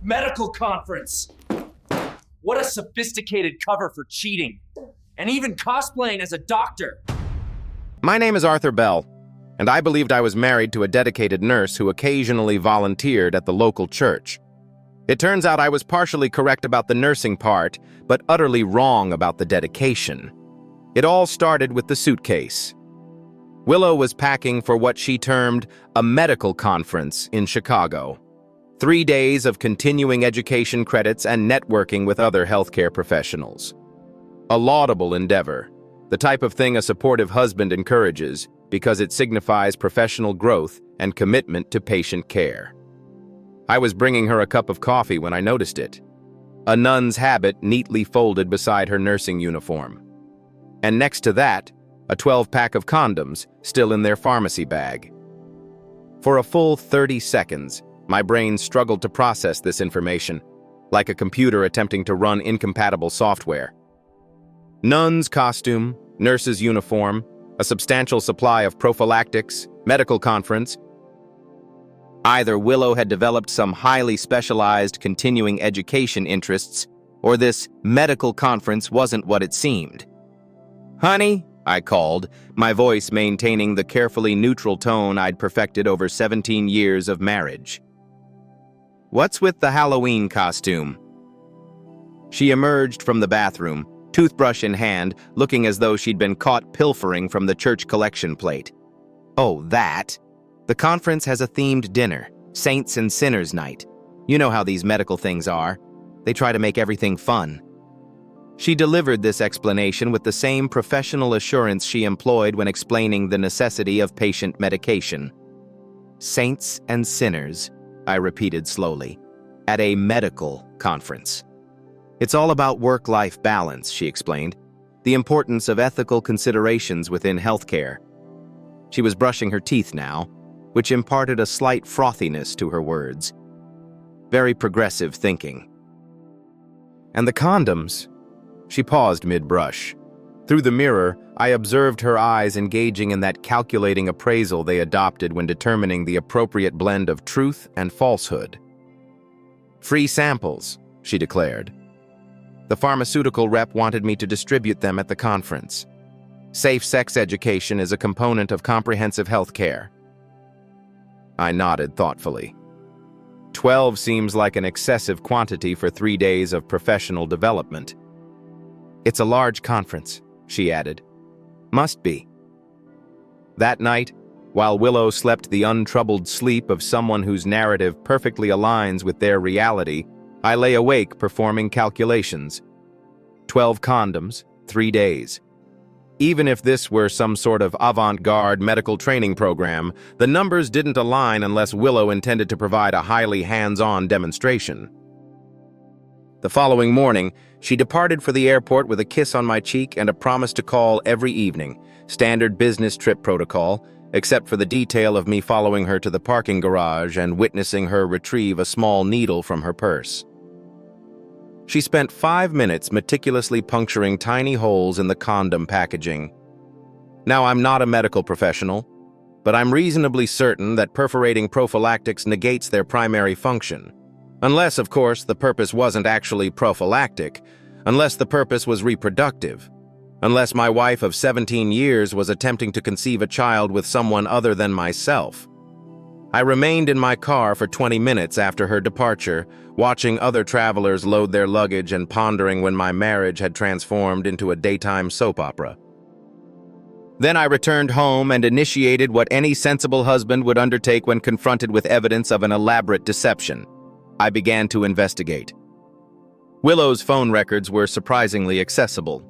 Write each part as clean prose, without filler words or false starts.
Medical conference. What a sophisticated cover for cheating. And even cosplaying as a doctor. My name is Arthur Bell, and I believed I was married to a dedicated nurse who occasionally volunteered at the local church. It turns out I was partially correct about the nursing part, but utterly wrong about the dedication. It all started with the suitcase. Willow was packing for what she termed a medical conference in Chicago. 3 days of continuing education credits and networking with other healthcare professionals. A laudable endeavor, the type of thing a supportive husband encourages because it signifies professional growth and commitment to patient care. I was bringing her a cup of coffee when I noticed it. A nun's habit neatly folded beside her nursing uniform. And next to that, a 12-pack of condoms still in their pharmacy bag. For a full 30 seconds, my brain struggled to process this information, like a computer attempting to run incompatible software. Nun's costume, nurse's uniform, a substantial supply of prophylactics, medical conference. Either Willow had developed some highly specialized continuing education interests, or this medical conference wasn't what it seemed. "Honey," I called, my voice maintaining the carefully neutral tone I'd perfected over 17 years of marriage. "What's with the Halloween costume?" She emerged from the bathroom, toothbrush in hand, looking as though she'd been caught pilfering from the church collection plate. "Oh, that? The conference has a themed dinner, Saints and Sinners Night. You know how these medical things are. They try to make everything fun." She delivered this explanation with the same professional assurance she employed when explaining the necessity of patient medication. "Saints and sinners," I repeated slowly, "at a medical conference. It's all about work-life balance," she explained, "the importance of ethical considerations within healthcare." She was brushing her teeth now, which imparted a slight frothiness to her words. Very progressive thinking. "And the condoms?" She paused mid-brush. Through the mirror, I observed her eyes engaging in that calculating appraisal they adopted when determining the appropriate blend of truth and falsehood. "Free samples," she declared. "The pharmaceutical rep wanted me to distribute them at the conference. Safe sex education is a component of comprehensive health care." I nodded thoughtfully. 12 seems like an excessive quantity for 3 days of professional development. "It's a large conference," she added. "Must be." That night, while Willow slept the untroubled sleep of someone whose narrative perfectly aligns with their reality, I lay awake performing calculations. 12 condoms, 3 days. Even if this were some sort of avant-garde medical training program, the numbers didn't align unless Willow intended to provide a highly hands-on demonstration. The following morning, she departed for the airport with a kiss on my cheek and a promise to call every evening, standard business trip protocol, except for the detail of me following her to the parking garage and witnessing her retrieve a small needle from her purse. She spent 5 minutes meticulously puncturing tiny holes in the condom packaging. Now, I'm not a medical professional, but I'm reasonably certain that perforating prophylactics negates their primary function. Unless, of course, the purpose wasn't actually prophylactic, unless the purpose was reproductive, unless my wife of 17 years was attempting to conceive a child with someone other than myself. I remained in my car for 20 minutes after her departure, watching other travelers load their luggage and pondering when my marriage had transformed into a daytime soap opera. Then I returned home and initiated what any sensible husband would undertake when confronted with evidence of an elaborate deception. I began to investigate. Willow's phone records were surprisingly accessible.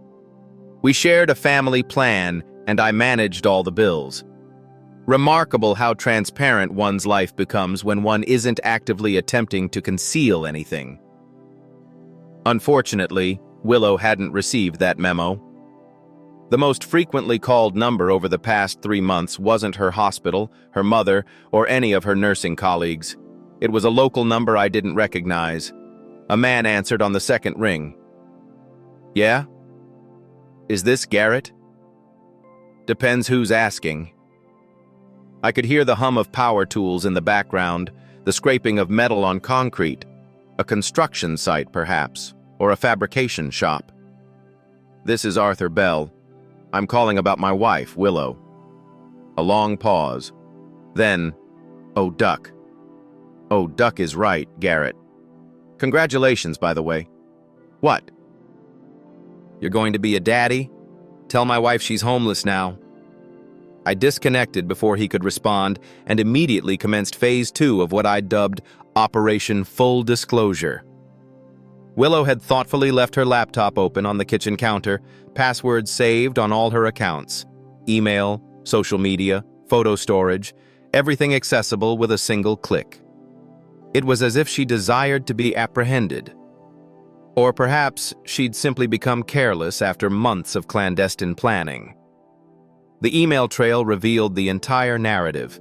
We shared a family plan, and I managed all the bills. Remarkable how transparent one's life becomes when one isn't actively attempting to conceal anything. Unfortunately, Willow hadn't received that memo. The most frequently called number over the past 3 months wasn't her hospital, her mother, or any of her nursing colleagues. It was a local number I didn't recognize. A man answered on the second ring. "Yeah? Is this Garrett?" "Depends who's asking." I could hear the hum of power tools in the background, the scraping of metal on concrete. A construction site, perhaps, or a fabrication shop. This is Arthur Bell. I'm calling about my wife, Willow. A long pause. Then, oh, Duck. Oh, Duck is right, Garrett. Congratulations, by the way. What? You're going to be a daddy? Tell my wife she's homeless now. I disconnected before he could respond and immediately commenced phase 2 of what I dubbed Operation Full Disclosure. Willow had thoughtfully left her laptop open on the kitchen counter, passwords saved on all her accounts, email, social media, photo storage, everything accessible with a single click. It was as if she desired to be apprehended. Or perhaps she'd simply become careless after months of clandestine planning. The email trail revealed the entire narrative.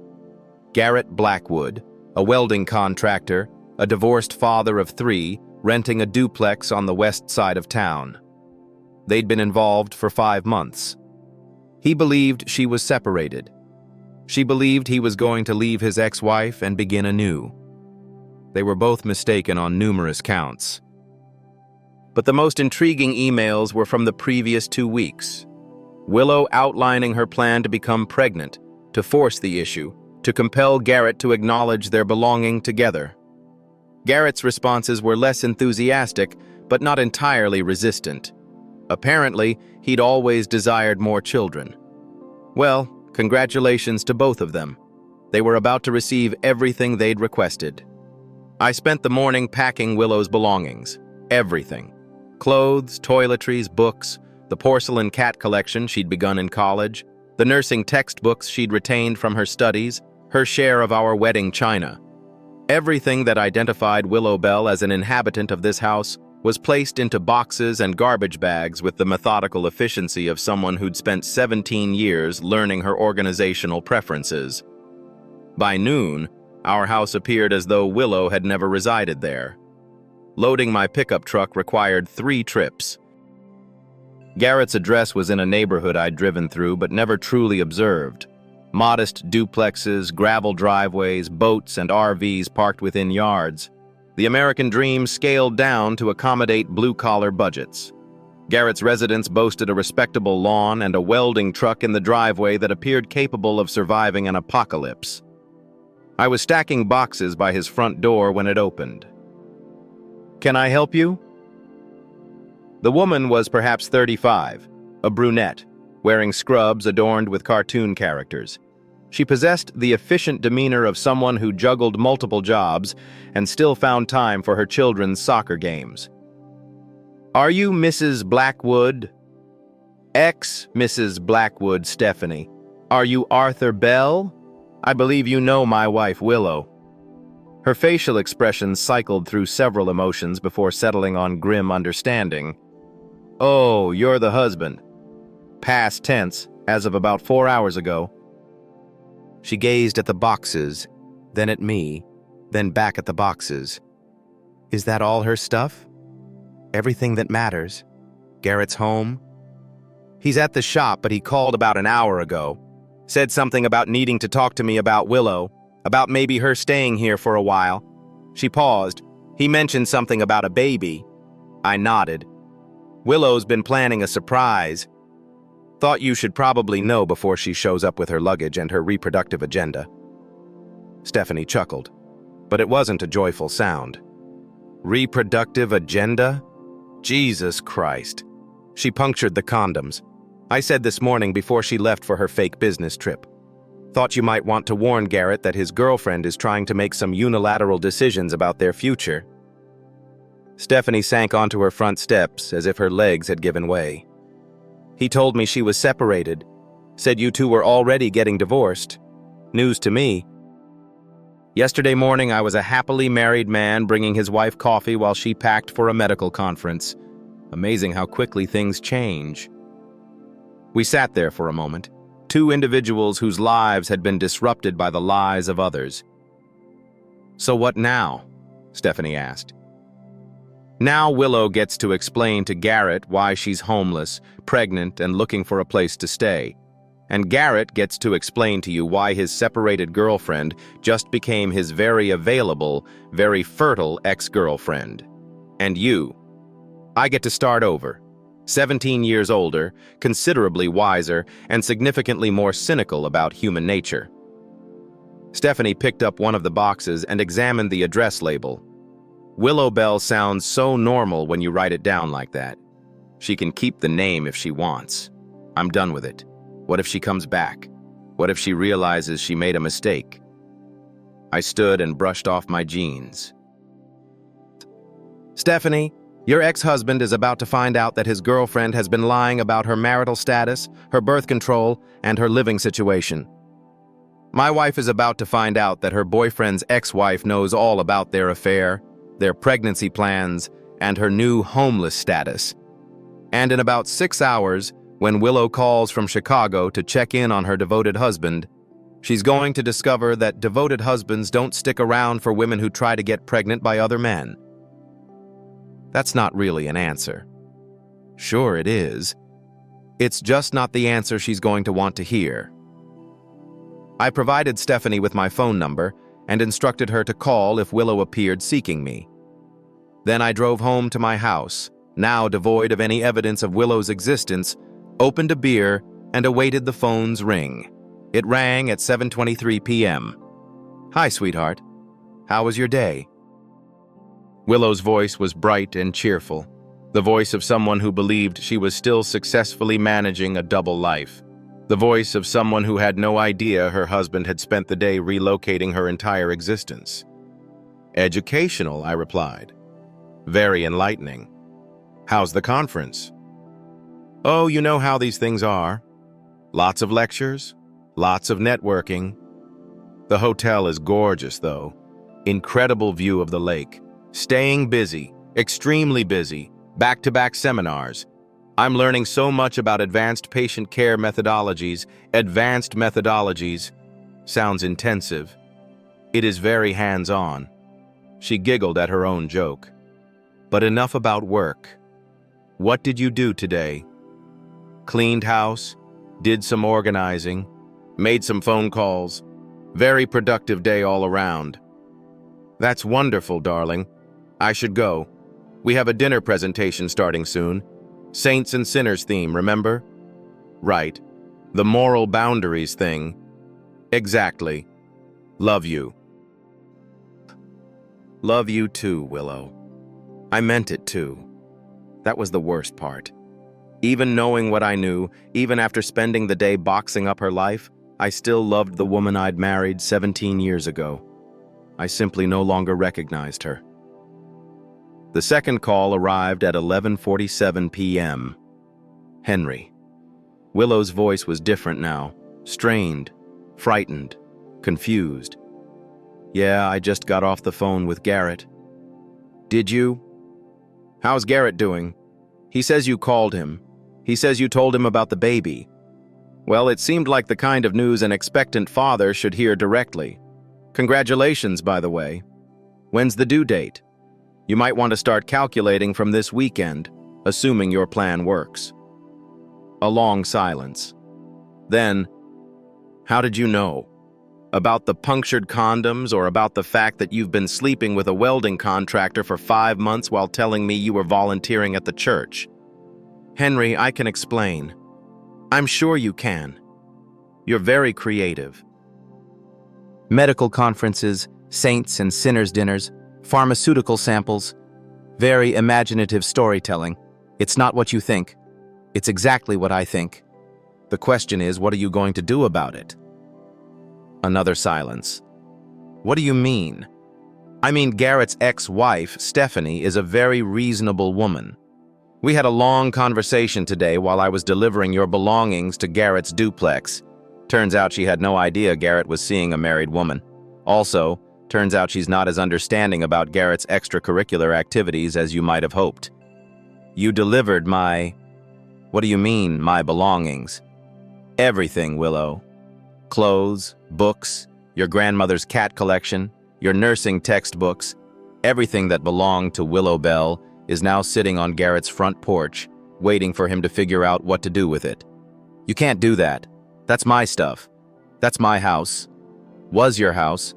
Garrett Blackwood, a welding contractor, a divorced father of 3, renting a duplex on the west side of town. They'd been involved for 5 months. He believed she was separated. She believed he was going to leave his ex-wife and begin anew. They were both mistaken on numerous counts. But the most intriguing emails were from the previous 2 weeks. Willow outlining her plan to become pregnant, to force the issue, to compel Garrett to acknowledge their belonging together. Garrett's responses were less enthusiastic, but not entirely resistant. Apparently, he'd always desired more children. Well, congratulations to both of them. They were about to receive everything they'd requested. I spent the morning packing Willow's belongings. Everything. Clothes, toiletries, books, the porcelain cat collection she'd begun in college, the nursing textbooks she'd retained from her studies, her share of our wedding china. Everything that identified Willow Bell as an inhabitant of this house was placed into boxes and garbage bags with the methodical efficiency of someone who'd spent 17 years learning her organizational preferences. By noon, our house appeared as though Willow had never resided there. Loading my pickup truck required 3 trips. Garrett's address was in a neighborhood I'd driven through but never truly observed. Modest duplexes, gravel driveways, boats, and RVs parked within yards. The American dream scaled down to accommodate blue-collar budgets. Garrett's residence boasted a respectable lawn and a welding truck in the driveway that appeared capable of surviving an apocalypse. I was stacking boxes by his front door when it opened. "Can I help you?" The woman was perhaps 35, a brunette, wearing scrubs adorned with cartoon characters. She possessed the efficient demeanor of someone who juggled multiple jobs and still found time for her children's soccer games. "Are you Mrs. Blackwood?" "Ex-Mrs. Blackwood, Stephanie. Are you Arthur Bell? I believe you know my wife, Willow." Her facial expressions cycled through several emotions before settling on grim understanding. "Oh, you're the husband." Past tense, as of about 4 hours ago. She gazed at the boxes, then at me, then back at the boxes. Is that all her stuff? Everything that matters? Garrett's home? "He's at the shop, but he called about an hour ago. Said something about needing to talk to me about Willow, about maybe her staying here for a while." She paused. "He mentioned something about a baby." I nodded. "Willow's been planning a surprise. Thought you should probably know before she shows up with her luggage and her reproductive agenda." Stephanie chuckled, but it wasn't a joyful sound. Reproductive agenda? Jesus Christ. She punctured the condoms. "I said this morning before she left for her fake business trip. Thought you might want to warn Garrett that his girlfriend is trying to make some unilateral decisions about their future." Stephanie sank onto her front steps as if her legs had given way. "He told me she was separated. Said you two were already getting divorced. News to me. Yesterday morning I was a happily married man bringing his wife coffee while she packed for a medical conference. Amazing how quickly things change." We sat there for a moment, 2 individuals whose lives had been disrupted by the lies of others. "So what now?" Stephanie asked. Now Willow gets to explain to Garrett why she's homeless, pregnant, and looking for a place to stay. And Garrett gets to explain to you why his separated girlfriend just became his very available, very fertile ex-girlfriend. And you. I get to start over. 17 years older, considerably wiser, and significantly more cynical about human nature. Stephanie picked up one of the boxes and examined the address label. Willow Bell sounds so normal when you write it down like that. She can keep the name if she wants. I'm done with it. What if she comes back? What if she realizes she made a mistake? I stood and brushed off my jeans. Stephanie, your ex-husband is about to find out that his girlfriend has been lying about her marital status, her birth control, and her living situation. My wife is about to find out that her boyfriend's ex-wife knows all about their affair, their pregnancy plans, and her new homeless status. And in about 6 hours, when Willow calls from Chicago to check in on her devoted husband, she's going to discover that devoted husbands don't stick around for women who try to get pregnant by other men. That's not really an answer. Sure it is. It's just not the answer she's going to want to hear. I provided Stephanie with my phone number and instructed her to call if Willow appeared seeking me. Then I drove home to my house, now devoid of any evidence of Willow's existence, opened a beer, and awaited the phone's ring. It rang at 7:23 p.m. "Hi, sweetheart. How was your day?" Willow's voice was bright and cheerful, the voice of someone who believed she was still successfully managing a double life. The voice of someone who had no idea her husband had spent the day relocating her entire existence. "Educational," I replied. "Very enlightening. How's the conference?" "Oh, you know how these things are. Lots of lectures, lots of networking. The hotel is gorgeous, though. Incredible view of the lake. Staying busy, extremely busy, back-to-back seminars. I'm learning so much about advanced patient care methodologies. Advanced methodologies. Sounds intensive. It is very hands-on." She giggled at her own joke. "But enough about work. What did you do today?" "Cleaned house, did some organizing, made some phone calls. Very productive day all around." "That's wonderful, darling. I should go. We have a dinner presentation starting soon. Saints and sinners theme, remember?" "Right. The moral boundaries thing." "Exactly. Love you." "Love you too, Willow." I meant it too. That was the worst part. Even knowing what I knew, even after spending the day boxing up her life, I still loved the woman I'd married 17 years ago. I simply no longer recognized her. The second call arrived at 11:47 p.m. Henry. Willow's voice was different now, strained, frightened, confused. "Yeah, I just got off the phone with Garrett." "Did you? How's Garrett doing? He says you called him. He says you told him about the baby." "Well, it seemed like the kind of news an expectant father should hear directly. Congratulations, by the way. When's the due date? You might want to start calculating from this weekend, assuming your plan works." A long silence. Then, "How did you know? About the punctured condoms or about the fact that you've been sleeping with a welding contractor for 5 months while telling me you were volunteering at the church?" "Henry, I can explain. I'm sure you can. You're very creative." Medical conferences, saints and sinners dinners, pharmaceutical samples, very imaginative storytelling. It's not what you think. It's exactly what I think. The question is, what are you going to do about it? Another silence. "What do you mean?" "I mean, Garrett's ex-wife, Stephanie, is a very reasonable woman. We had a long conversation today while I was delivering your belongings to Garrett's duplex. Turns out she had no idea Garrett was seeing a married woman. Also, turns out she's not as understanding about Garrett's extracurricular activities as you might have hoped. You delivered my... What do you mean, my belongings?" "Everything, Willow. Clothes, books, your grandmother's cat collection, your nursing textbooks, everything that belonged to Willow Bell is now sitting on Garrett's front porch, waiting for him to figure out what to do with it." "You can't do that. That's my stuff. That's my house. Was your house.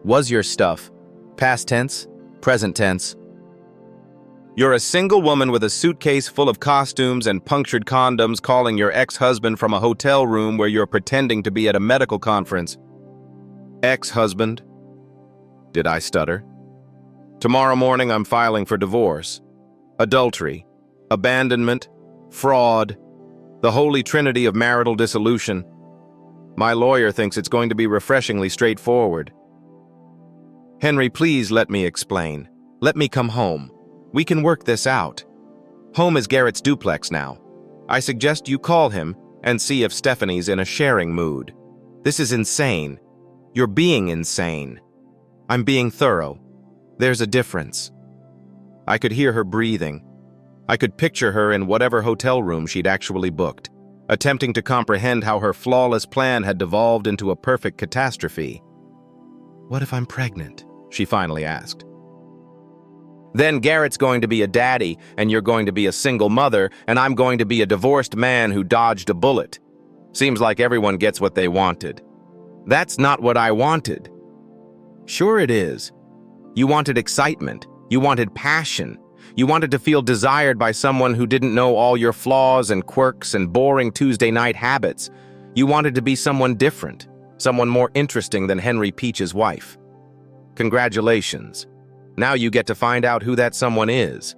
Was your stuff. Past tense, present tense. You're a single woman with a suitcase full of costumes and punctured condoms calling your ex-husband from a hotel room where you're pretending to be at a medical conference. Ex-husband? Did I stutter? Tomorrow morning I'm filing for divorce. Adultery, abandonment, fraud, the holy trinity of marital dissolution. My lawyer thinks it's going to be refreshingly straightforward. Henry, please let me explain. Let me come home. We can work this out. Home is Garrett's duplex now. I suggest you call him and see if Stephanie's in a sharing mood. This is insane. You're being insane. I'm being thorough. There's a difference. I could hear her breathing. I could picture her in whatever hotel room she'd actually booked, attempting to comprehend how her flawless plan had devolved into a perfect catastrophe. What if I'm pregnant? She finally asked. Then Garrett's going to be a daddy, and you're going to be a single mother, and I'm going to be a divorced man who dodged a bullet. Seems like everyone gets what they wanted. That's not what I wanted. Sure it is. You wanted excitement. You wanted passion. You wanted to feel desired by someone who didn't know all your flaws and quirks and boring Tuesday night habits. You wanted to be someone different, someone more interesting than Henry Peach's wife. Congratulations. Now you get to find out who that someone is.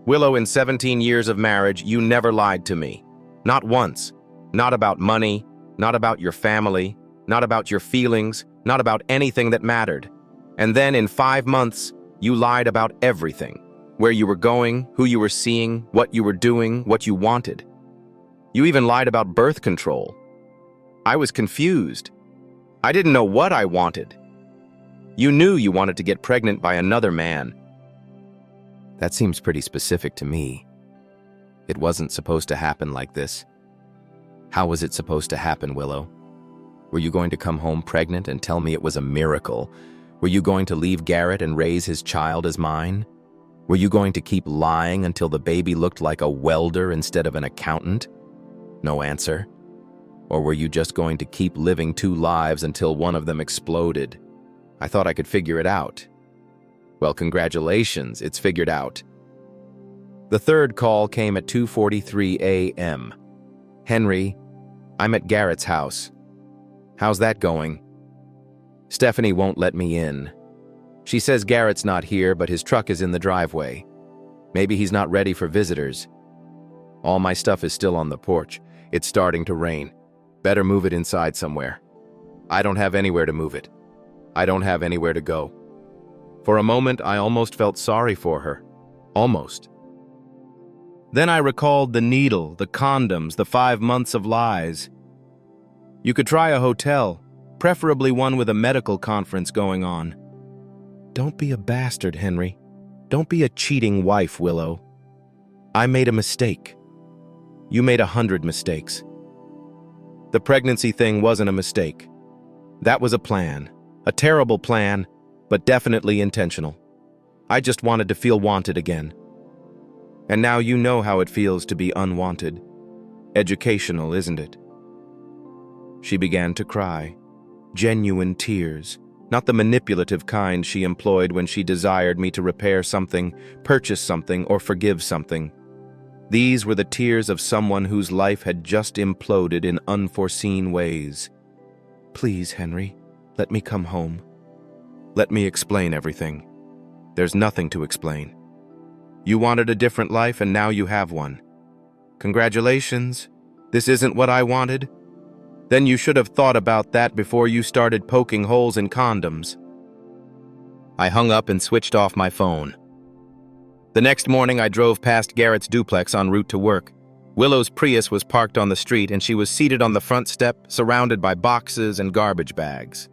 Willow, in 17 years of marriage, you never lied to me. Not once. Not about money, not about your family, not about your feelings, not about anything that mattered. And then in 5 months, you lied about everything. Where you were going, who you were seeing, what you were doing, what you wanted. You even lied about birth control. I was confused. I didn't know what I wanted. You knew you wanted to get pregnant by another man. That seems pretty specific to me. It wasn't supposed to happen like this. How was it supposed to happen, Willow? Were you going to come home pregnant and tell me it was a miracle? Were you going to leave Garrett and raise his child as mine? Were you going to keep lying until the baby looked like a welder instead of an accountant? No answer. Or were you just going to keep living 2 lives until one of them exploded? I thought I could figure it out. Well, congratulations, it's figured out. The third call came at 2:43 a.m. Henry, I'm at Garrett's house. How's that going? Stephanie won't let me in. She says Garrett's not here, but his truck is in the driveway. Maybe he's not ready for visitors. All my stuff is still on the porch. It's starting to rain. Better move it inside somewhere. I don't have anywhere to move it. I don't have anywhere to go. For a moment, I almost felt sorry for her. Almost. Then I recalled the needle, the condoms, the 5 months of lies. You could try a hotel, preferably one with a medical conference going on. Don't be a bastard, Henry. Don't be a cheating wife, Willow. I made a mistake. You made 100 mistakes. The pregnancy thing wasn't a mistake. That was a plan. A terrible plan, but definitely intentional. I just wanted to feel wanted again. And now you know how it feels to be unwanted. Educational, isn't it? She began to cry. Genuine tears, not the manipulative kind she employed when she desired me to repair something, purchase something, or forgive something. These were the tears of someone whose life had just imploded in unforeseen ways. Please, Henry. Let me come home. Let me explain everything. There's nothing to explain. You wanted a different life and now you have one. Congratulations. This isn't what I wanted. Then you should have thought about that before you started poking holes in condoms. I hung up and switched off my phone. The next morning I drove past Garrett's duplex en route to work. Willow's Prius was parked on the street and she was seated on the front step, surrounded by boxes and garbage bags.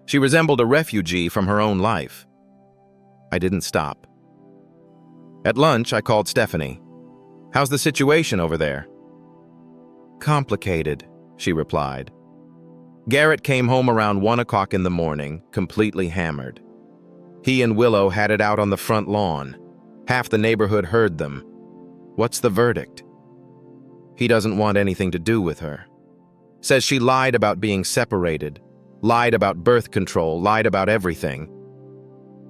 She resembled a refugee from her own life. I didn't stop. At lunch, I called Stephanie. How's the situation over there? Complicated, she replied. Garrett came home around 1 o'clock in the morning, completely hammered. He and Willow had it out on the front lawn. Half the neighborhood heard them. What's the verdict? He doesn't want anything to do with her. Says she lied about being separated, lied about birth control, lied about everything.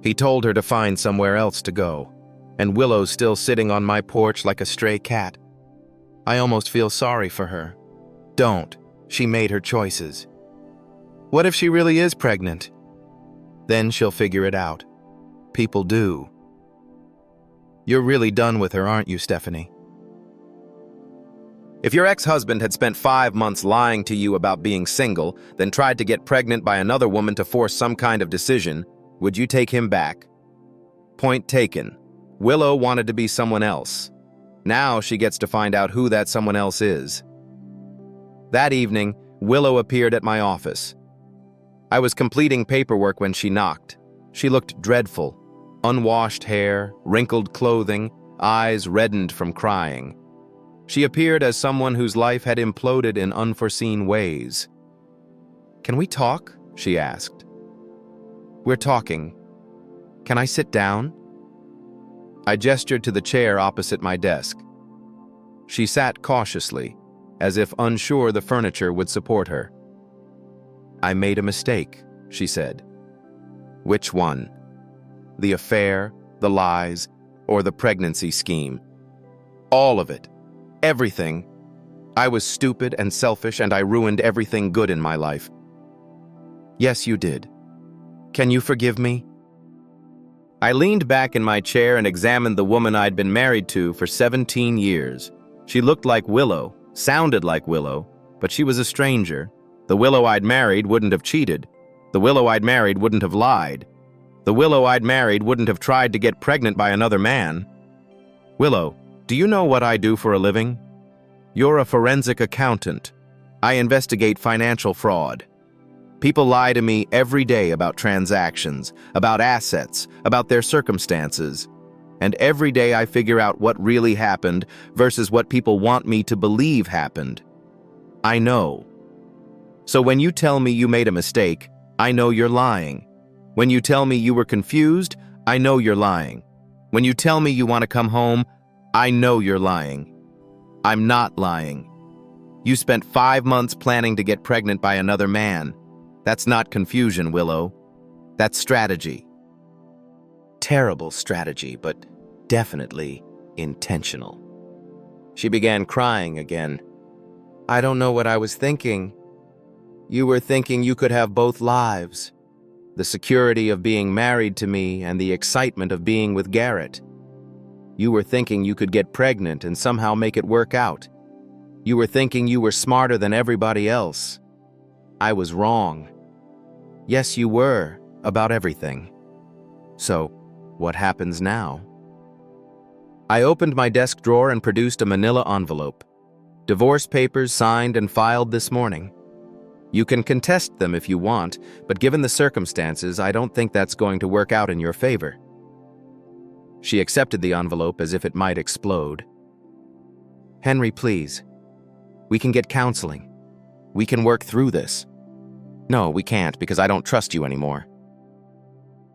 He told her to find somewhere else to go, and Willow's still sitting on my porch like a stray cat. I almost feel sorry for her. Don't. She made her choices. What if she really is pregnant? Then she'll figure it out. People do. You're really done with her, aren't you, Stephanie? If your ex-husband had spent 5 months lying to you about being single, then tried to get pregnant by another woman to force some kind of decision, would you take him back? Point taken. Willow wanted to be someone else. Now she gets to find out who that someone else is. That evening, Willow appeared at my office. I was completing paperwork when she knocked. She looked dreadful. Unwashed hair, wrinkled clothing, eyes reddened from crying. She appeared as someone whose life had imploded in unforeseen ways. "Can we talk?" she asked. "We're talking. Can I sit down?" I gestured to the chair opposite my desk. She sat cautiously, as if unsure the furniture would support her. "I made a mistake," she said. "Which one? The affair, the lies, or the pregnancy scheme?" "All of it. Everything. I was stupid and selfish, and I ruined everything good in my life." "Yes, you did. Can you forgive me?" I leaned back in my chair and examined the woman I'd been married to for 17 years. She looked like Willow, sounded like Willow, but she was a stranger. The Willow I'd married wouldn't have cheated. The Willow I'd married wouldn't have lied. The Willow I'd married wouldn't have tried to get pregnant by another man. "Willow, do you know what I do for a living?" "You're a forensic accountant. I investigate financial fraud. People lie to me every day about transactions, about assets, about their circumstances. And every day I figure out what really happened versus what people want me to believe happened. I know. So when you tell me you made a mistake, I know you're lying. When you tell me you were confused, I know you're lying. When you tell me you want to come home, I know you're lying. I'm not lying. You spent 5 months planning to get pregnant by another man. That's not confusion, Willow. That's strategy. Terrible strategy, but definitely intentional." She began crying again. "I don't know what I was thinking. You were thinking you could have both lives. The security of being married to me and the excitement of being with Garrett. You were thinking you could get pregnant and somehow make it work out. You were thinking you were smarter than everybody else. I was wrong. Yes, you were, about everything. So, what happens now?" I opened my desk drawer and produced a manila envelope. "Divorce papers signed and filed this morning. You can contest them if you want, but given the circumstances, I don't think that's going to work out in your favor." She accepted the envelope as if it might explode. "Henry, please. We can get counseling. We can work through this." "No, we can't, because I don't trust you anymore."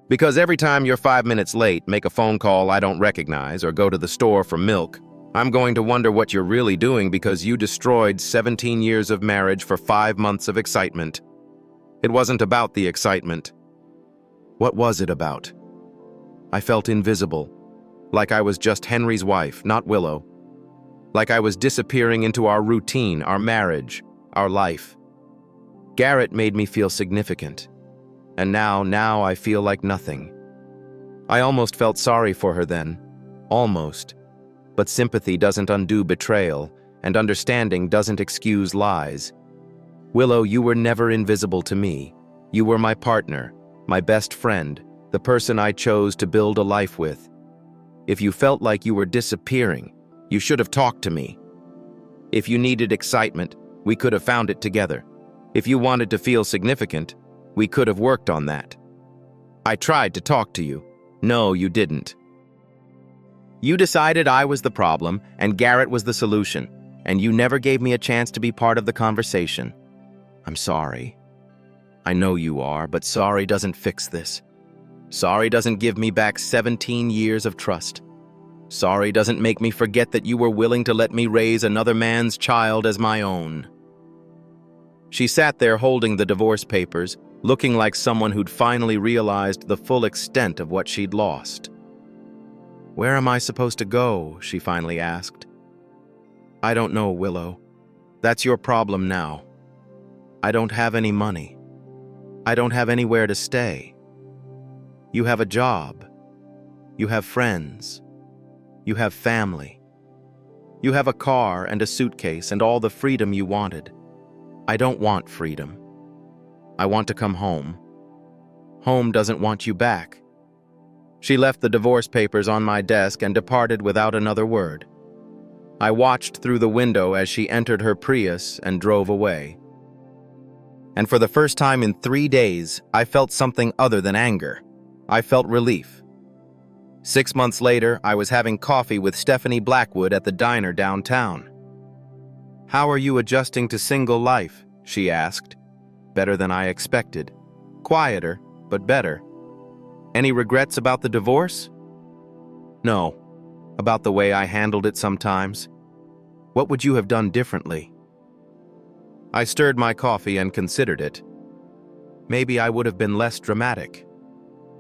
"Because every time you're 5 minutes late, make a phone call I don't recognize, or go to the store for milk, I'm going to wonder what you're really doing because you destroyed 17 years of marriage for 5 months of excitement. It wasn't about the excitement." "What was it about?" I felt invisible, like I was just Henry's wife, not Willow. Like I was disappearing into our routine, our marriage, our life. Garrett made me feel significant. And now I feel like nothing. I almost felt sorry for her then. Almost. But sympathy doesn't undo betrayal, and understanding doesn't excuse lies. Willow, you were never invisible to me. You were my partner, my best friend, the person I chose to build a life with. If you felt like you were disappearing, you should have talked to me. If you needed excitement, we could have found it together. If you wanted to feel significant, we could have worked on that. I tried to talk to you. No, you didn't. You decided I was the problem and Garrett was the solution, and you never gave me a chance to be part of the conversation. I'm sorry. I know you are, but sorry doesn't fix this. Sorry doesn't give me back 17 years of trust. Sorry doesn't make me forget that you were willing to let me raise another man's child as my own. She sat there holding the divorce papers, looking like someone who'd finally realized the full extent of what she'd lost. "Where am I supposed to go?" she finally asked. "I don't know, Willow. That's your problem now. I don't have any money. I don't have anywhere to stay. You have a job. You have friends. You have family. You have a car and a suitcase and all the freedom you wanted. I don't want freedom. I want to come home. Home doesn't want you back." She left the divorce papers on my desk and departed without another word. I watched through the window as she entered her Prius and drove away. And for the first time in 3 days, I felt something other than anger. I felt relief. 6 months later, I was having coffee with Stephanie Blackwood at the diner downtown. "How are you adjusting to single life?" she asked. "Better than I expected. Quieter, but better. Any regrets about the divorce?" "No. About the way I handled it sometimes. What would you have done differently?" I stirred my coffee and considered it. Maybe I would have been less dramatic.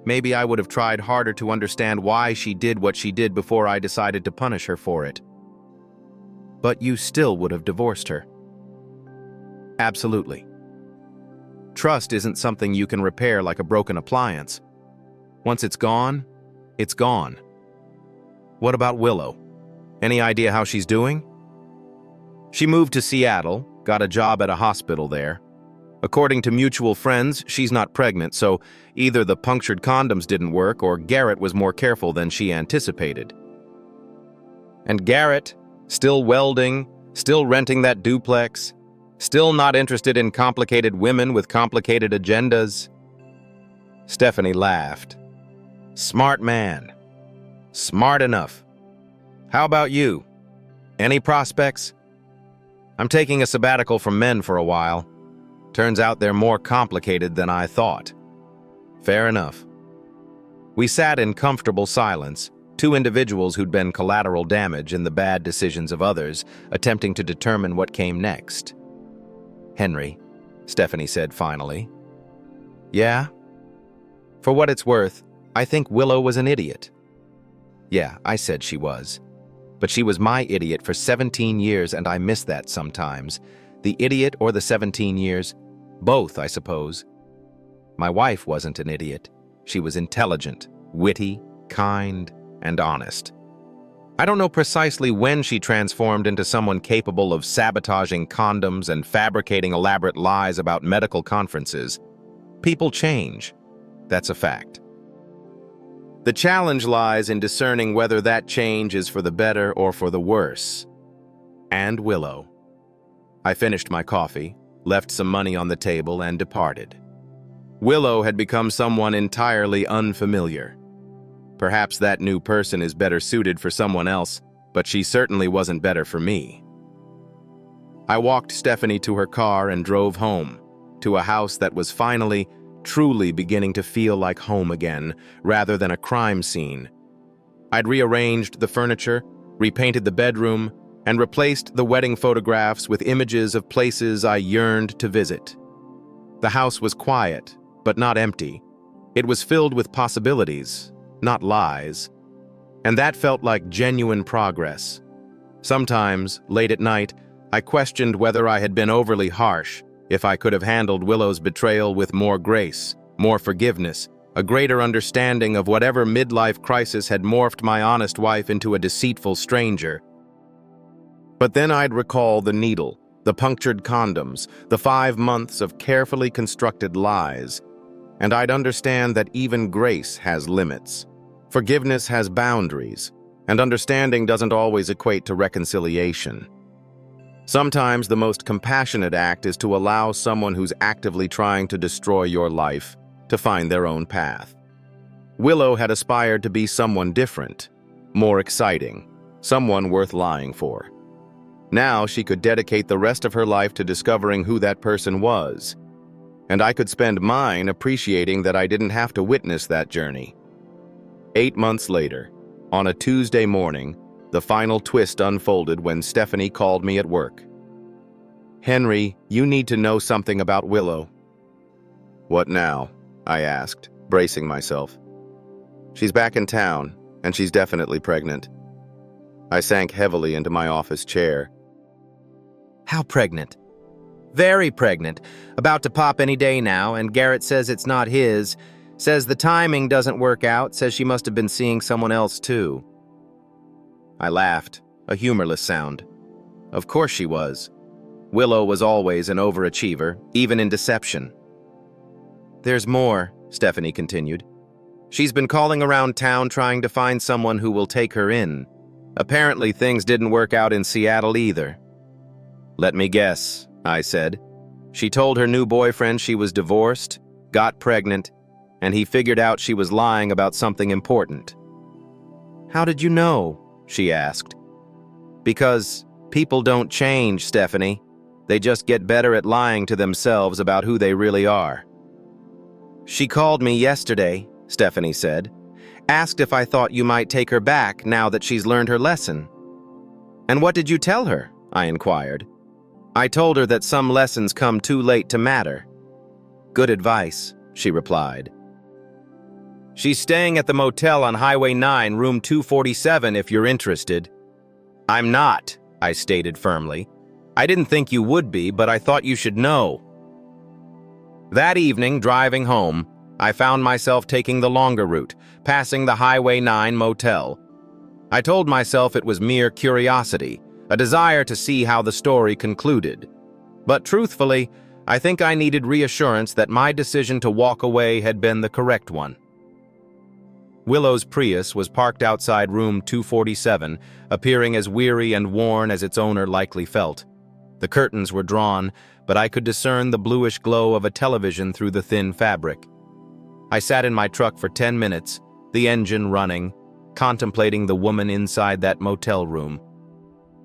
Maybe I would have tried harder to understand why she did what she did before I decided to punish her for it. "But you still would have divorced her." "Absolutely. Trust isn't something you can repair like a broken appliance. Once it's gone, it's gone." "What about Willow? Any idea how she's doing?" "She moved to Seattle, got a job at a hospital there. According to mutual friends, she's not pregnant, so either the punctured condoms didn't work or Garrett was more careful than she anticipated." "And Garrett, still welding, still renting that duplex, still not interested in complicated women with complicated agendas?" Stephanie laughed. "Smart man. Smart enough. How about you? Any prospects?" "I'm taking a sabbatical from men for a while. Turns out they're more complicated than I thought." "Fair enough." We sat in comfortable silence, two individuals who'd been collateral damage in the bad decisions of others, attempting to determine what came next. "Henry," Stephanie said finally. "Yeah?" "For what it's worth, I think Willow was an idiot." "Yeah, I said she was. But she was my idiot for 17 years, and I miss that sometimes. The idiot or the 17 years? Both, I suppose. My wife wasn't an idiot. She was intelligent, witty, kind, and honest. I don't know precisely when she transformed into someone capable of sabotaging condoms and fabricating elaborate lies about medical conferences. People change. That's a fact. The challenge lies in discerning whether that change is for the better or for the worse. And Willow. I finished my coffee, left some money on the table, and departed. Willow had become someone entirely unfamiliar. Perhaps that new person is better suited for someone else, but she certainly wasn't better for me. I walked Stephanie to her car and drove home, to a house that was finally, truly beginning to feel like home again, rather than a crime scene. I'd rearranged the furniture, repainted the bedroom, and replaced the wedding photographs with images of places I yearned to visit. The house was quiet, but not empty. It was filled with possibilities, not lies. And that felt like genuine progress. Sometimes, late at night, I questioned whether I had been overly harsh, if I could have handled Willow's betrayal with more grace, more forgiveness, a greater understanding of whatever midlife crisis had morphed my honest wife into a deceitful stranger. But then I'd recall the needle, the punctured condoms, the 5 months of carefully constructed lies, and I'd understand that even grace has limits. Forgiveness has boundaries, and understanding doesn't always equate to reconciliation. Sometimes the most compassionate act is to allow someone who's actively trying to destroy your life to find their own path. Willow had aspired to be someone different, more exciting, someone worth lying for. Now she could dedicate the rest of her life to discovering who that person was, and I could spend mine appreciating that I didn't have to witness that journey. 8 months later, on a Tuesday morning, the final twist unfolded when Stephanie called me at work. "Henry, you need to know something about Willow." "What now?" I asked, bracing myself. "She's back in town, and she's definitely pregnant." I sank heavily into my office chair. How pregnant? Very pregnant. About to pop any day now, and Garrett says it's not his. Says the timing doesn't work out, says she must have been seeing someone else too. I laughed, a humorless sound. Of course she was. Willow was always an overachiever, even in deception. "There's more," Stephanie continued. "She's been calling around town trying to find someone who will take her in. Apparently things didn't work out in Seattle either." "Let me guess," I said. "She told her new boyfriend she was divorced, got pregnant, and he figured out she was lying about something important." "How did you know?" she asked. "Because people don't change, Stephanie. They just get better at lying to themselves about who they really are." "She called me yesterday," Stephanie said. "Asked if I thought you might take her back now that she's learned her lesson." "And what did you tell her?" I inquired. "I told her that some lessons come too late to matter." "Good advice," she replied. "She's staying at the motel on Highway 9, room 247 if you're interested." "I'm not," I stated firmly. "I didn't think you would be, but I thought you should know." That evening, driving home, I found myself taking the longer route, passing the Highway 9 motel. I told myself it was mere curiosity, a desire to see how the story concluded. But truthfully, I think I needed reassurance that my decision to walk away had been the correct one. Willow's Prius was parked outside room 247, appearing as weary and worn as its owner likely felt. The curtains were drawn, but I could discern the bluish glow of a television through the thin fabric. I sat in my truck for 10 minutes, the engine running, contemplating the woman inside that motel room.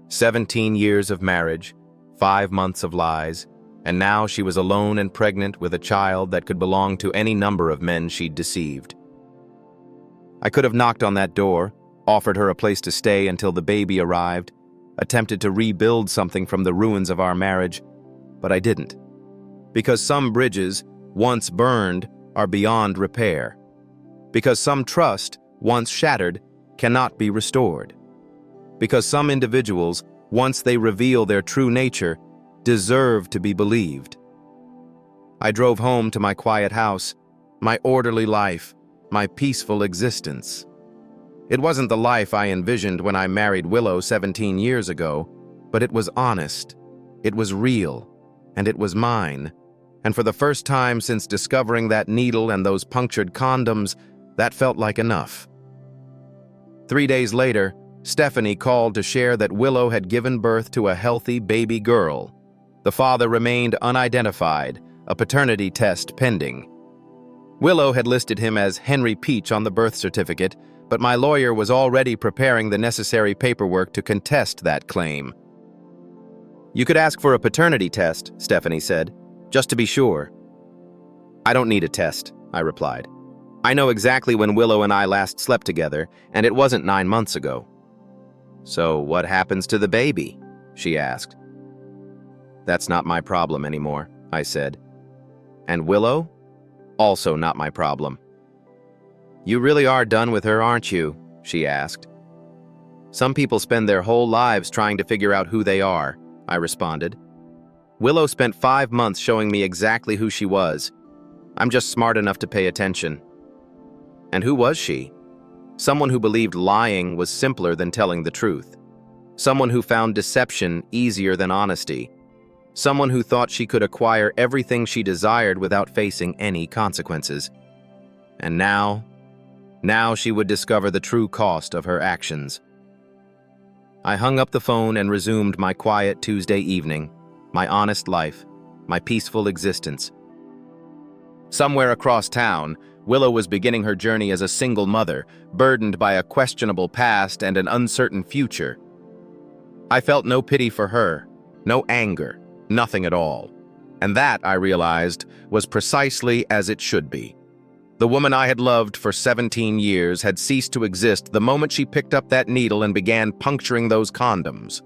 17 years of marriage, 5 months of lies, and now she was alone and pregnant with a child that could belong to any number of men she'd deceived. I could have knocked on that door, offered her a place to stay until the baby arrived, attempted to rebuild something from the ruins of our marriage, but I didn't. Because some bridges, once burned, are beyond repair. Because some trust, once shattered, cannot be restored. Because some individuals, once they reveal their true nature, deserve to be believed. I drove home to my quiet house, my orderly life, my peaceful existence. It wasn't the life I envisioned when I married Willow 17 years ago, but it was honest, it was real, and it was mine. And for the first time since discovering that needle and those punctured condoms, that felt like enough. 3 days later, Stephanie called to share that Willow had given birth to a healthy baby girl. The father remained unidentified, a paternity test pending. Willow had listed him as Henry Peach on the birth certificate, but my lawyer was already preparing the necessary paperwork to contest that claim. "You could ask for a paternity test," Stephanie said, "just to be sure." "I don't need a test," I replied. "I know exactly when Willow and I last slept together, and it wasn't 9 months ago." "So what happens to the baby?" she asked. "That's not my problem anymore," I said. "And Willow? Also not my problem." "You really are done with her, aren't you?" she asked. "Some people spend their whole lives trying to figure out who they are," I responded. "Willow spent 5 months showing me exactly who she was. I'm just smart enough to pay attention." "And who was she?" "Someone who believed lying was simpler than telling the truth. Someone who found deception easier than honesty. Someone who thought she could acquire everything she desired without facing any consequences. And now she would discover the true cost of her actions." I hung up the phone and resumed my quiet Tuesday evening, my honest life, my peaceful existence. Somewhere across town, Willow was beginning her journey as a single mother, burdened by a questionable past and an uncertain future. I felt no pity for her, no anger, nothing at all. And that, I realized, was precisely as it should be. The woman I had loved for 17 years had ceased to exist the moment she picked up that needle and began puncturing those condoms.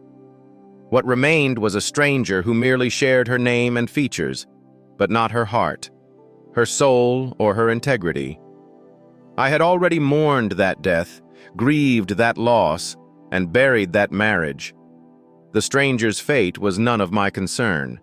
What remained was a stranger who merely shared her name and features, but not her heart, her soul, or her integrity. I had already mourned that death, grieved that loss, and buried that marriage. The stranger's fate was none of my concern.